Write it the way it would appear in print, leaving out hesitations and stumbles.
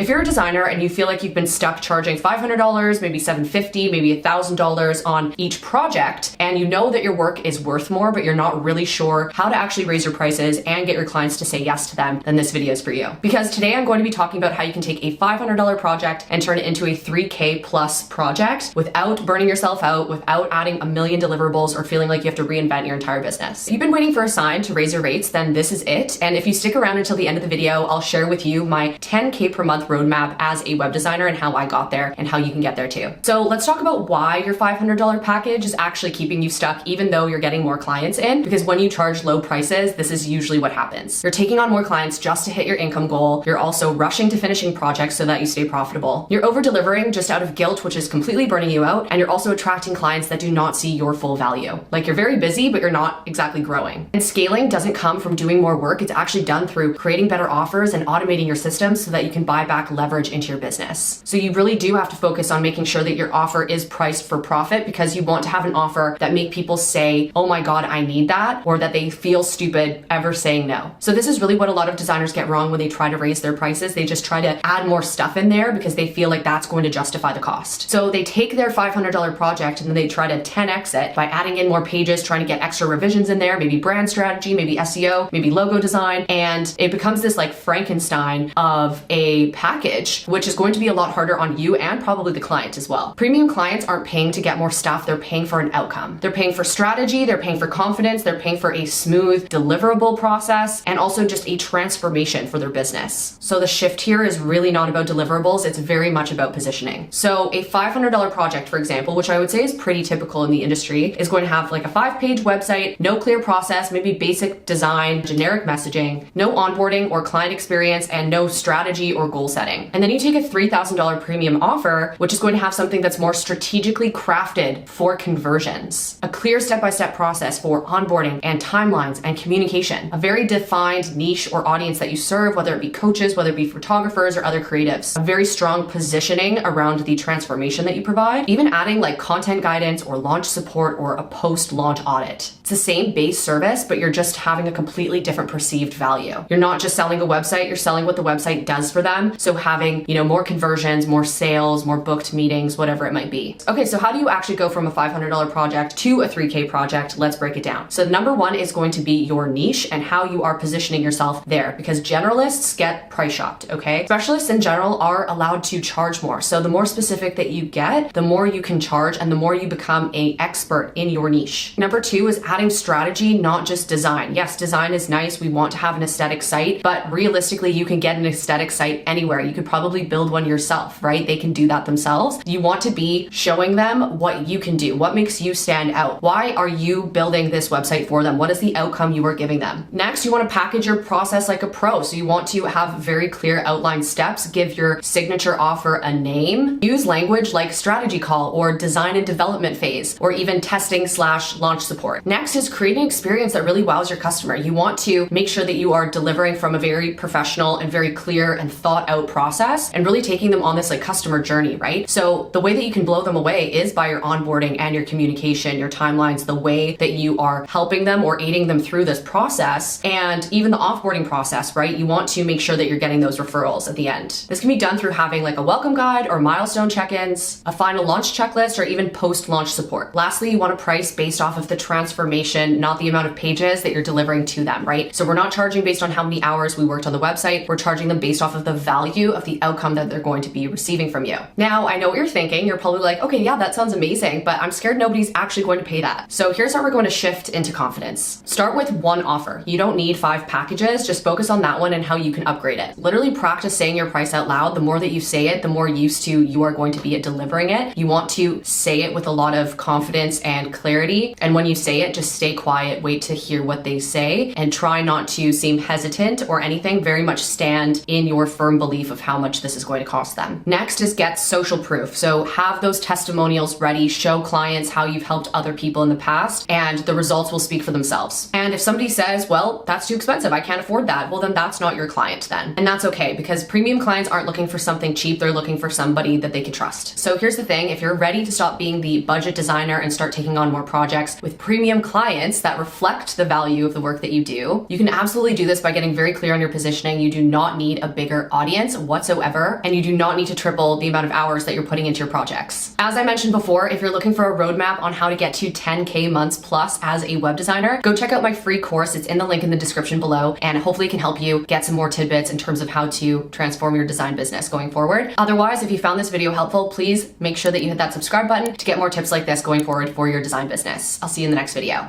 If you're a designer and you feel like you've been stuck charging $500, maybe $750, maybe $1,000 on each project, and you know that your work is worth more, but you're not really sure how to actually raise your prices and get your clients to say yes to them, then this video is for you. Because today I'm going to be talking about how you can take a $500 project and turn it into a 3K plus project without burning yourself out, without adding a million deliverables or feeling like you have to reinvent your entire business. If you've been waiting for a sign to raise your rates, then this is it. And if you stick around until the end of the video, I'll share with you my 10K per month roadmap as a web designer and how I got there and how you can get there too. So let's talk about why your $500 package is actually keeping you stuck even though you're getting more clients in, because when you charge low prices, this is usually what happens. You're taking on more clients just to hit your income goal. You're also rushing to finishing projects so that you stay profitable. You're over delivering just out of guilt, which is completely burning you out. And you're also attracting clients that do not see your full value. Like you're very busy, but you're not exactly growing. And scaling doesn't come from doing more work. It's actually done through creating better offers and automating your systems so that you can buy back leverage into your business. So you really do have to focus on making sure that your offer is priced for profit, because you want to have an offer that make people say, oh my God, I need that, or that they feel stupid ever saying no. So this is really what a lot of designers get wrong when they try to raise their prices. They just try to add more stuff in there because they feel like that's going to justify the cost. So they take their $500 project and then they try to 10x it by adding in more pages, trying to get extra revisions in there, maybe brand strategy, maybe SEO, maybe logo design, and it becomes this like Frankenstein of a package, which is going to be a lot harder on you and probably the client as well. Premium clients aren't paying to get more stuff, they're paying for an outcome. They're paying for strategy, they're paying for confidence, they're paying for a smooth deliverable process, and also just a transformation for their business. So the shift here is really not about deliverables, it's very much about positioning. So a $500 project, for example, which I would say is pretty typical in the industry, is going to have like a 5-page website, no clear process, maybe basic design, generic messaging, no onboarding or client experience, and no strategy or goal setting. And then you take a $3,000 premium offer, which is going to have something that's more strategically crafted for conversions, a clear step-by-step process for onboarding and timelines and communication, a very defined niche or audience that you serve, whether it be coaches, whether it be photographers or other creatives, a very strong positioning around the transformation that you provide, even adding like content guidance or launch support or a post-launch audit. It's the same base service, but you're just having a completely different perceived value. You're not just selling a website, you're selling what the website does for them. So having, more conversions, more sales, more booked meetings, whatever it might be. Okay, so how do you actually go from a $500 project to a 3K project? Let's break it down. So number one is going to be your niche and how you are positioning yourself there, because generalists get price shopped, okay? Specialists in general are allowed to charge more. So the more specific that you get, the more you can charge and the more you become an expert in your niche. Number two is adding strategy, not just design. Yes, design is nice. We want to have an aesthetic site, but realistically, you can get an aesthetic site anywhere. You could probably build one yourself, right? They can do that themselves. You want to be showing them what you can do, what makes you stand out. Why are you building this website for them? What is the outcome you are giving them? Next, you want to package your process like a pro. So you want to have very clear outlined steps, give your signature offer a name, use language like strategy call or design and development phase, or even testing/launch support. Next is create an experience that really wows your customer. You want to make sure that you are delivering from a very professional and very clear and thought out process and really taking them on this like customer journey, right? So the way that you can blow them away is by your onboarding and your communication, your timelines, the way that you are helping them or aiding them through this process, and even the offboarding process, right? You want to make sure that you're getting those referrals at the end. This can be done through having like a welcome guide or milestone check-ins, a final launch checklist, or even post-launch support. Lastly, you want to price based off of the transformation, not the amount of pages that you're delivering to them, right? So we're not charging based on how many hours we worked on the website. We're charging them based off of the value of the outcome that they're going to be receiving from you. Now, I know what you're thinking. You're probably like, okay, yeah, that sounds amazing, but I'm scared nobody's actually going to pay that. So here's how we're going to shift into confidence. Start with one offer. You don't need 5 packages. Just focus on that one and how you can upgrade it. Literally practice saying your price out loud. The more that you say it, the more used to you are going to be at delivering it. You want to say it with a lot of confidence and clarity. And when you say it, just stay quiet, wait to hear what they say, and try not to seem hesitant or anything. Very much stand in your firm belief of how much this is going to cost them. Next is get social proof. So have those testimonials ready, show clients how you've helped other people in the past, and the results will speak for themselves. And if somebody says, well, that's too expensive, I can't afford that, well, then that's not your client then. And that's okay, because premium clients aren't looking for something cheap, they're looking for somebody that they can trust. So here's the thing, if you're ready to stop being the budget designer and start taking on more projects with premium clients that reflect the value of the work that you do, you can absolutely do this by getting very clear on your positioning. You do not need a bigger audience. deadlines whatsoever, and you do not need to triple the amount of hours that you're putting into your projects. As I mentioned before, if you're looking for a roadmap on how to get to 10K months plus as a web designer, go check out my free course. It's in the link in the description below, and hopefully it can help you get some more tidbits in terms of how to transform your design business going forward. Otherwise, if you found this video helpful, please make sure that you hit that subscribe button to get more tips like this going forward for your design business. I'll see you in the next video.